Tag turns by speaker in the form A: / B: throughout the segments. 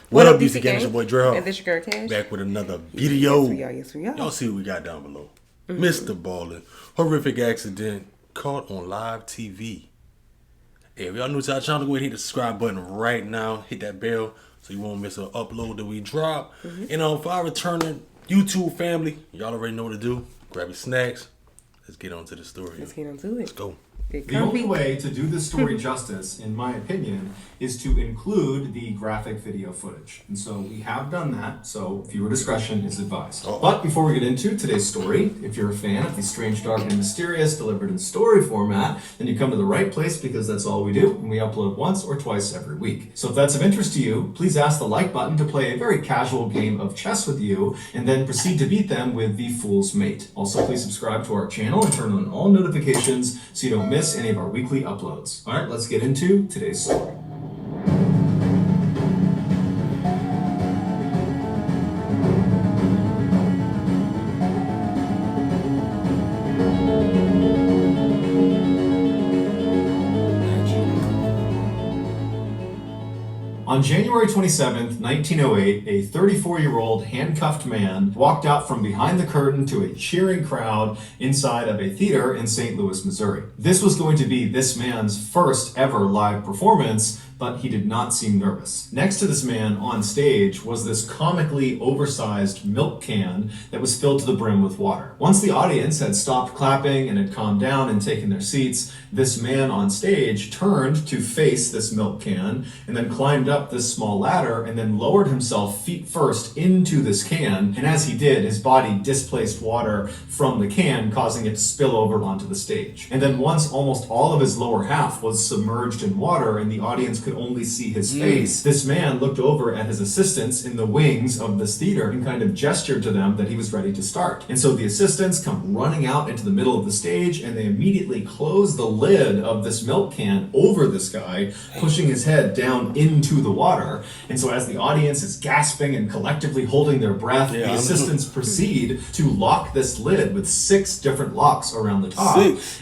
A: What up, DC Gang? It's your boy Dre.
B: And this your girl Cash.
A: Back with another video.
B: Yes, we are.
A: Y'all see what we got down below. MrBallen. Horrific accident caught on live TV. Hey, if y'all new to our channel, go ahead and hit the subscribe button right now. Hit that bell so you won't miss an upload that we drop. And for our returning YouTube family, y'all already know what to do. Grab your snacks. Let's get on to the story.
B: Let's get on to it.
A: Let's go.
C: The only way to do this story justice, in my opinion, is to include the graphic video footage. And so we have done that, so viewer discretion is advised. But before we get into today's story, if you're a fan of the strange, dark, and mysterious delivered in story format, then you come to the right place because that's all we do, and we upload once or twice every week. So if that's of interest to you, please ask the like button to play a very casual game of chess with you, and then proceed to beat them with the Fool's Mate. Also, please subscribe to our channel and turn on all notifications so you don't miss any of our weekly uploads. All right, let's get into today's story. On January 27th, 1908, a 34-year-old handcuffed man walked out from behind the curtain to a cheering crowd inside of a theater in St. Louis, Missouri. This was going to be this man's first ever live performance, but he did not seem nervous. Next to this man on stage was this comically oversized milk can that was filled to the brim with water. Once the audience had stopped clapping and had calmed down and taken their seats, this man on stage turned to face this milk can and then climbed up this small ladder and then lowered himself feet first into this can. And as he did, his body displaced water from the can, causing it to spill over onto the stage. And then once almost all of his lower half was submerged in water and the audience could only see his face, this man looked over at his assistants in the wings of this theater and kind of gestured to them that he was ready to start. And so the assistants come running out into the middle of the stage and they immediately close the lid of this milk can over this guy, pushing his head down into the water. And so as the audience is gasping and collectively holding their breath, the assistants proceed to lock this lid with 6 different locks around the top.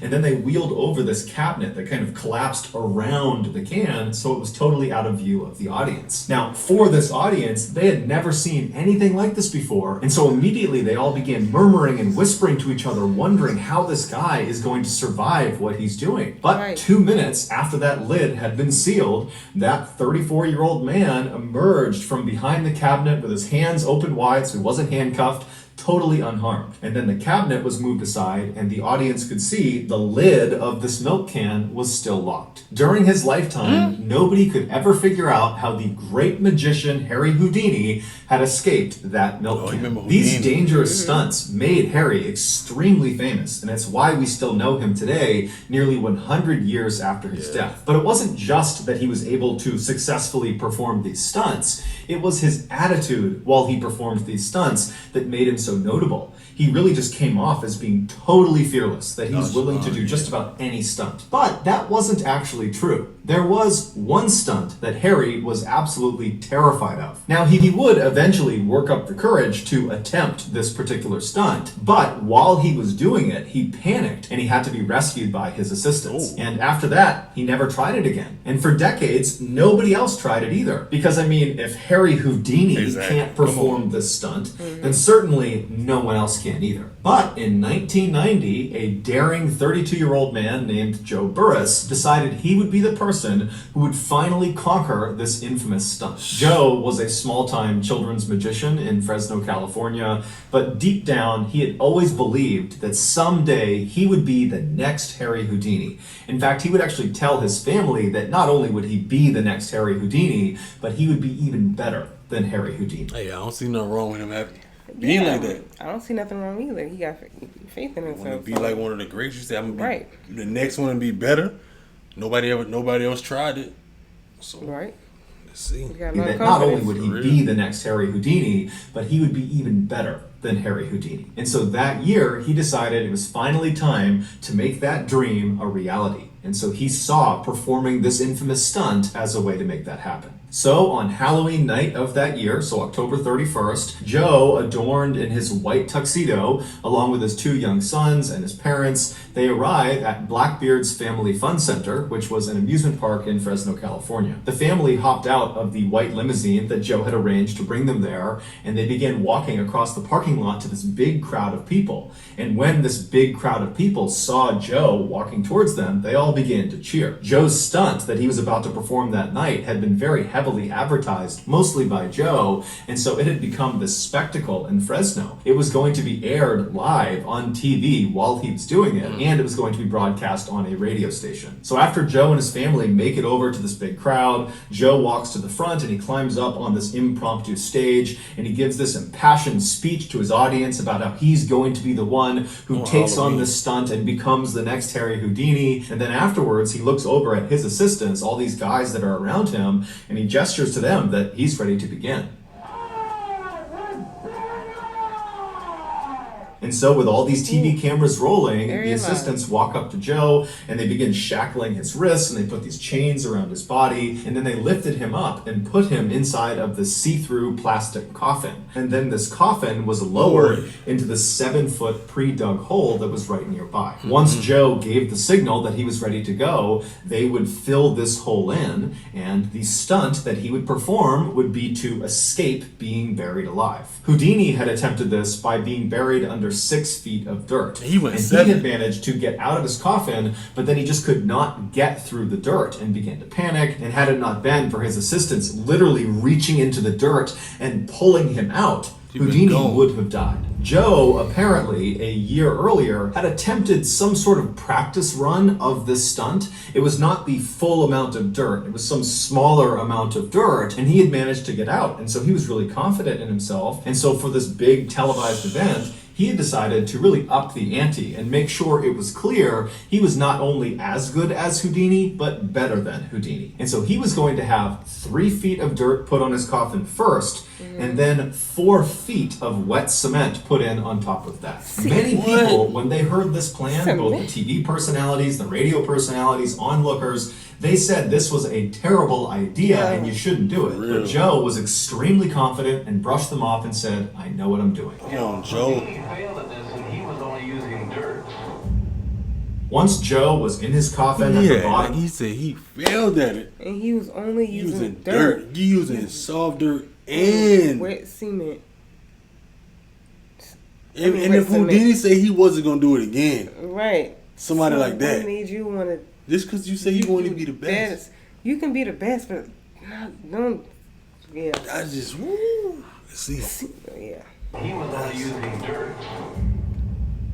C: And then they wheeled over this cabinet that kind of collapsed around the can, so it was totally out of view of the audience. Now, for this audience, they had never seen anything like this before, and so immediately they all began murmuring and whispering to each other, wondering how this guy is going to survive what he's doing. But 2 minutes after that lid had been sealed, that 34-year-old man emerged from behind the cabinet with his hands open wide so he wasn't handcuffed, totally unharmed. And then the cabinet was moved aside and the audience could see the lid of this milk can was still locked. During his lifetime, nobody could ever figure out how the great magician Harry Houdini had escaped that milk can. These dangerous stunts made Harry extremely famous, and it's why we still know him today, nearly 100 years after his death. But it wasn't just that he was able to successfully perform these stunts, it was his attitude while he performed these stunts that made him so notable. He really just came off as being totally fearless, that he was willing to do just about any stunt. But that wasn't actually true. There was one stunt that Harry was absolutely terrified of. Now, he would eventually work up the courage to attempt this particular stunt, but while he was doing it, he panicked and he had to be rescued by his assistants. And after that, he never tried it again. And for decades, nobody else tried it either. Because, I mean, if Harry Houdini can't perform this stunt, then certainly no one else can either. But in 1990, a daring 32-year-old man named Joe Burris decided he would be the person who would finally conquer this infamous stunt. Joe was a small-time children's magician in Fresno, California, but deep down, he had always believed that someday he would be the next Harry Houdini. In fact, he would actually tell his family that not only would he be the next Harry Houdini, but he would be even better than Harry Houdini.
A: Hey, I don't see nothing wrong with him being like that.
B: I don't see nothing wrong either. He got faith in himself.
A: Want to be like one of the greats. You say I'm gonna be the next one and be better. Nobody else tried it. So let's see.
C: That not only would he be the next Harry Houdini, but he would be even better than Harry Houdini. And so that year, he decided it was finally time to make that dream a reality. And so he saw performing this infamous stunt as a way to make that happen. So on Halloween night of that year, so October 31st, Joe, adorned in his white tuxedo, along with his 2 young sons and his parents, they arrive at Blackbeard's Family Fun Center, which was an amusement park in Fresno, California. The family hopped out of the white limousine that Joe had arranged to bring them there, and they began walking across the parking lot to this big crowd of people. And when this big crowd of people saw Joe walking towards them, they all began to cheer. Joe's stunt that he was about to perform that night had been very heavily advertised, mostly by Joe, and so it had become this spectacle in Fresno. It was going to be aired live on TV while he was doing it, and it was going to be broadcast on a radio station. So after Joe and his family make it over to this big crowd, Joe walks to the front and he climbs up on this impromptu stage, and he gives this impassioned speech to his audience about how he's going to be the one who takes on this stunt and becomes the next Harry Houdini. And then afterwards, he looks over at his assistants, all these guys that are around him, and he gestures to them that he's ready to begin. And so with all these TV cameras rolling, the assistants walk up to Joe and they begin shackling his wrists, and they put these chains around his body, and then they lifted him up and put him inside of the see-through plastic coffin. And then this coffin was lowered into the 7-foot pre-dug hole that was right nearby. Once Joe gave the signal that he was ready to go, they would fill this hole in, and the stunt that he would perform would be to escape being buried alive. Houdini had attempted this by being buried under 6 feet of dirt.
A: He
C: had managed to get out of his coffin, but then he just could not get through the dirt and began to panic. And had it not been for his assistants literally reaching into the dirt and pulling him out, Houdini would have died. Joe, apparently, a year earlier, had attempted some sort of practice run of this stunt. It was not the full amount of dirt. It was some smaller amount of dirt, and he had managed to get out. And so he was really confident in himself. And so for this big televised event, he had decided to really up the ante and make sure it was clear he was not only as good as Houdini, but better than Houdini. And so he was going to have 3 feet of dirt put on his coffin first, and then 4 feet of wet cement put in on top of that. Many people, when they heard this plan, both the TV personalities, the radio personalities, onlookers, they said this was a terrible idea and you shouldn't do it. But Joe was extremely confident and brushed them off and said, "I know what I'm doing."
A: Joe.
D: He failed at this and he was only using dirt.
C: Once Joe was in his coffin at the bottom,
A: like he said he failed at it.
B: And he was only using
A: dirt. You using soft dirt and
B: wet cement.
A: And if Houdini say he wasn't gonna do it again,
B: right?
A: Somebody like that.
B: What made you want to?
A: Just because you say you want to be the best.
B: You can be the best, but don't. Yeah.
A: I just see.
B: Yeah.
D: He was only using dirt.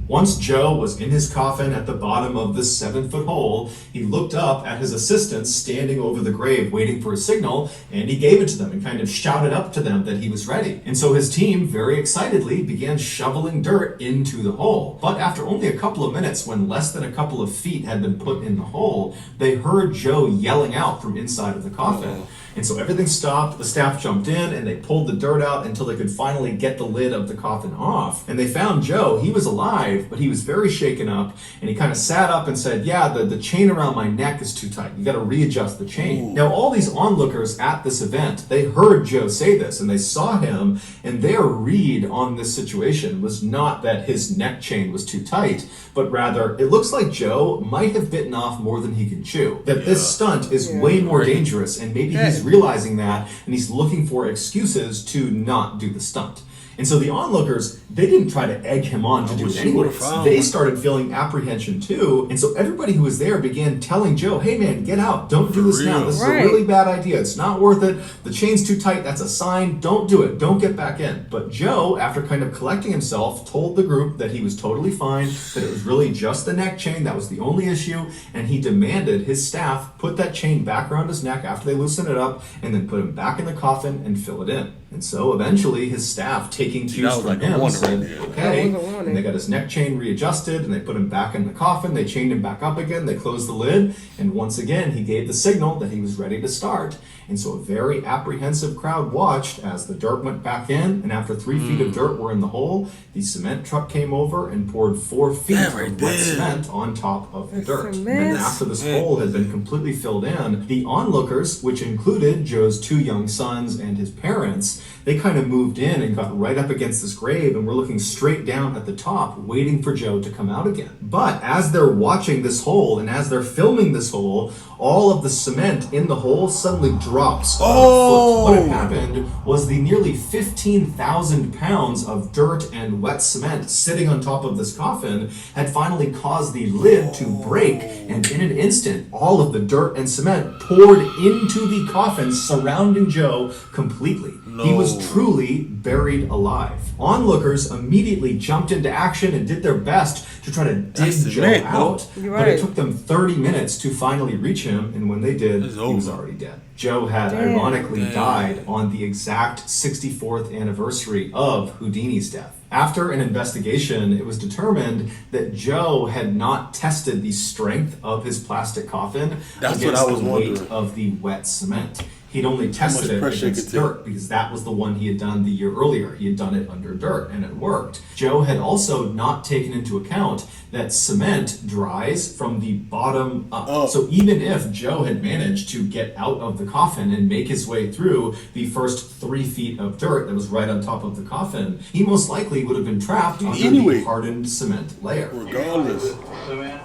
C: Once Joe was in his coffin at the bottom of this 7-foot hole, he looked up at his assistants standing over the grave waiting for a signal, and he gave it to them and kind of shouted up to them that he was ready. And so his team very excitedly began shoveling dirt into the hole. But after only a couple of minutes, when less than a couple of feet had been put in the hole, they heard Joe yelling out from inside of the coffin. And so everything stopped, the staff jumped in, and they pulled the dirt out until they could finally get the lid of the coffin off. And they found Joe. He was alive, but he was very shaken up, and he kind of sat up and said, "Yeah, the chain around my neck is too tight. You got to readjust the chain." Now, all these onlookers at this event, they heard Joe say this, and they saw him, and their read on this situation was not that his neck chain was too tight, but rather, it looks like Joe might have bitten off more than he can chew. That this stunt is way more dangerous, and maybe he's realizing that, and he's looking for excuses to not do the stunt. And so the onlookers, they didn't try to egg him on to do it anyways. They started feeling apprehension too. And so everybody who was there began telling Joe, "Hey man, get out. Don't do this now. This is a really bad idea. It's not worth it. The chain's too tight. That's a sign. Don't do it. Don't get back in." But Joe, after kind of collecting himself, told the group that he was totally fine, that it was really just the neck chain that was the only issue, and he demanded his staff put that chain back around his neck after they loosened it up, and then put him back in the coffin and fill it in. And so eventually his staff take taking
A: that
C: cues
A: was
C: from
A: like a
C: him,
A: warning
C: said,
A: right there.
C: okay.
B: That was a warning.
C: And they got his neck chain readjusted, and they put him back in the coffin. They chained him back up again. They closed the lid, and once again, he gave the signal that he was ready to start. And so a very apprehensive crowd watched as the dirt went back in, and after 3 feet of dirt were in the hole, the cement truck came over and poured 4 feet
A: That right
C: of wet
A: there.
C: cement on top of the dirt. And
B: cement?
C: then after this hole had been completely filled in, the onlookers, which included Joe's 2 young sons and his parents, they kind of moved in and got right up against this grave and were looking straight down at the top, waiting for Joe to come out again. But as they're watching this hole and as they're filming this hole, all of the cement in the hole suddenly drops about a foot. What had happened was the nearly 15,000 pounds of dirt and wet cement sitting on top of this coffin had finally caused the lid to break, and in an instant, all of the dirt and cement poured into the coffin, surrounding Joe completely. He was truly buried alive. Onlookers immediately jumped into action and did their best to try to dig Joe out, but it took them 30 minutes to finally reach him, and when they did, he was already dead. Joe had ironically died on the exact 64th anniversary of Houdini's death. After an investigation, it was determined that Joe had not tested the strength of his plastic coffin against the weight of the wet cement. He'd only tested it against dirt because that was the one he had done the year earlier. He had done it under dirt, and it worked. Joe had also not taken into account that cement dries from the bottom up. So even if Joe had managed to get out of the coffin and make his way through the first 3 feet of dirt that was right on top of the coffin, he most likely would have been trapped under the hardened cement layer.
A: Regardless.
D: Cement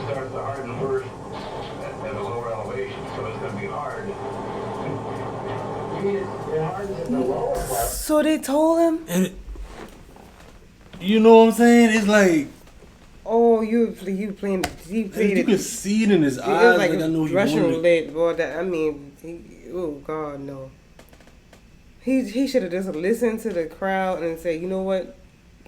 D: starts to harden first at a lower elevation, so it's going to be hard. It hardens at the lower part.
B: So they told him?
A: And you know what I'm saying? It's like,
B: oh, you played
A: you
B: it.
A: can see it in his
B: It
A: eyes.
B: was like
A: I know he
B: Russian
A: wanted.
B: roulette, boy. Oh God, no. He should have just listened to the crowd and said, you know what?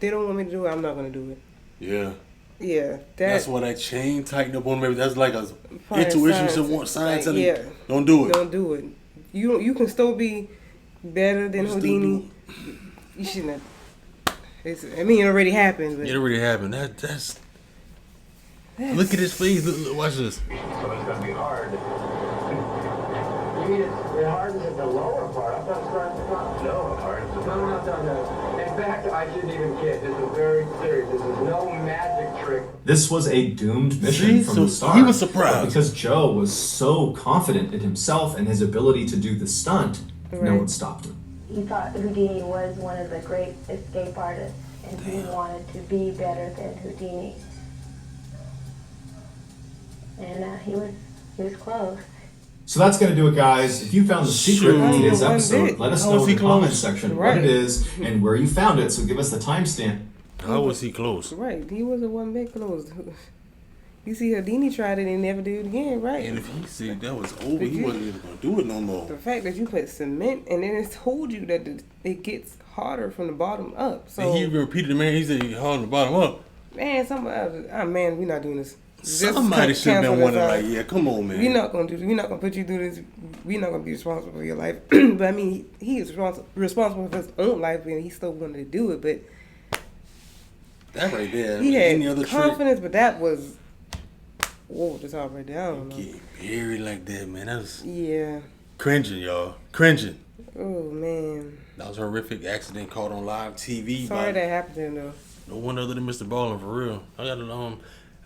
B: They don't want me to do it. I'm not gonna do it.
A: Yeah.
B: Yeah,
A: That's why that chain tightened up on maybe. That's like a intuition. Someone sign telling you, don't do it.
B: Don't do it. You can still be better than Houdini. You shouldn't have. It already happened. But
A: it already happened. That's look at his face. Look, watch this.
D: So it's going to be hard. You mean it hardens at the lower part? I thought it started at the top. No, it hardens at the lower. No. In fact, I shouldn't even kid. This is very serious. This is no magic trick.
C: This was a doomed mission from the start.
A: He was surprised.
C: Because Joe was so confident in himself and his ability to do the stunt, no one stopped him.
E: He thought Houdini was one of the great escape artists, and he wanted to be better than Houdini. And he was close.
C: So that's going to do it, guys. If you found the secret in today's episode, let us know in the comment section what it is and where you found it. So give us the timestamp.
A: How was he close?
B: Right, he wasn't one bit close. You see, Houdini tried it and never did it again, right?
A: And if he said that was over, he wasn't even going to do it no more.
B: The fact that you put cement and then it's told you that it gets harder from the bottom up. So
A: and he even repeated it, man. He said he hard on the bottom up.
B: Man, man, we're not doing this.
A: Somebody should have been wondering, like, yeah, come on, man.
B: We're not gonna do this. We're not gonna put you through this. We're not gonna be responsible for your life. But I mean, he is responsible for his own life, and he still wanted to do it. But
A: that right there,
B: he had
A: any other
B: confidence, but that was that's all right there. I don't know.
A: Getting buried like that, man. That was cringing, y'all. Cringing.
B: Oh man,
A: that was a horrific accident caught on live TV.
B: Sorry that happened to him though.
A: No one other than MrBallen, for real.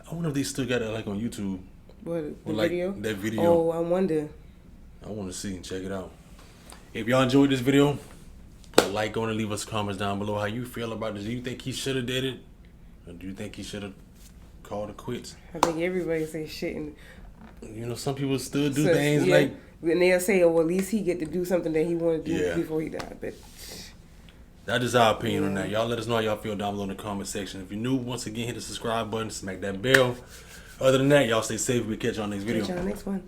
A: I wonder if they still got it like on YouTube.
B: What, the
A: like
B: video?
A: That video.
B: Oh, I wonder.
A: I want to see and check it out. If y'all enjoyed this video, put a like on it, leave us comments down below how you feel about this. Do you think he should have did it? Or do you think he should have called it quits?
B: I think everybody say shit. And
A: you know, some people still do things like...
B: And they'll say, oh, well, at least he get to do something that he wanted to do before he died. But
A: that is our opinion on that. Y'all let us know how y'all feel down below in the comment section. If you're new, once again, hit the subscribe button, smack that bell. Other than that, y'all stay safe. We'll catch y'all next video.
B: Catch y'all next one.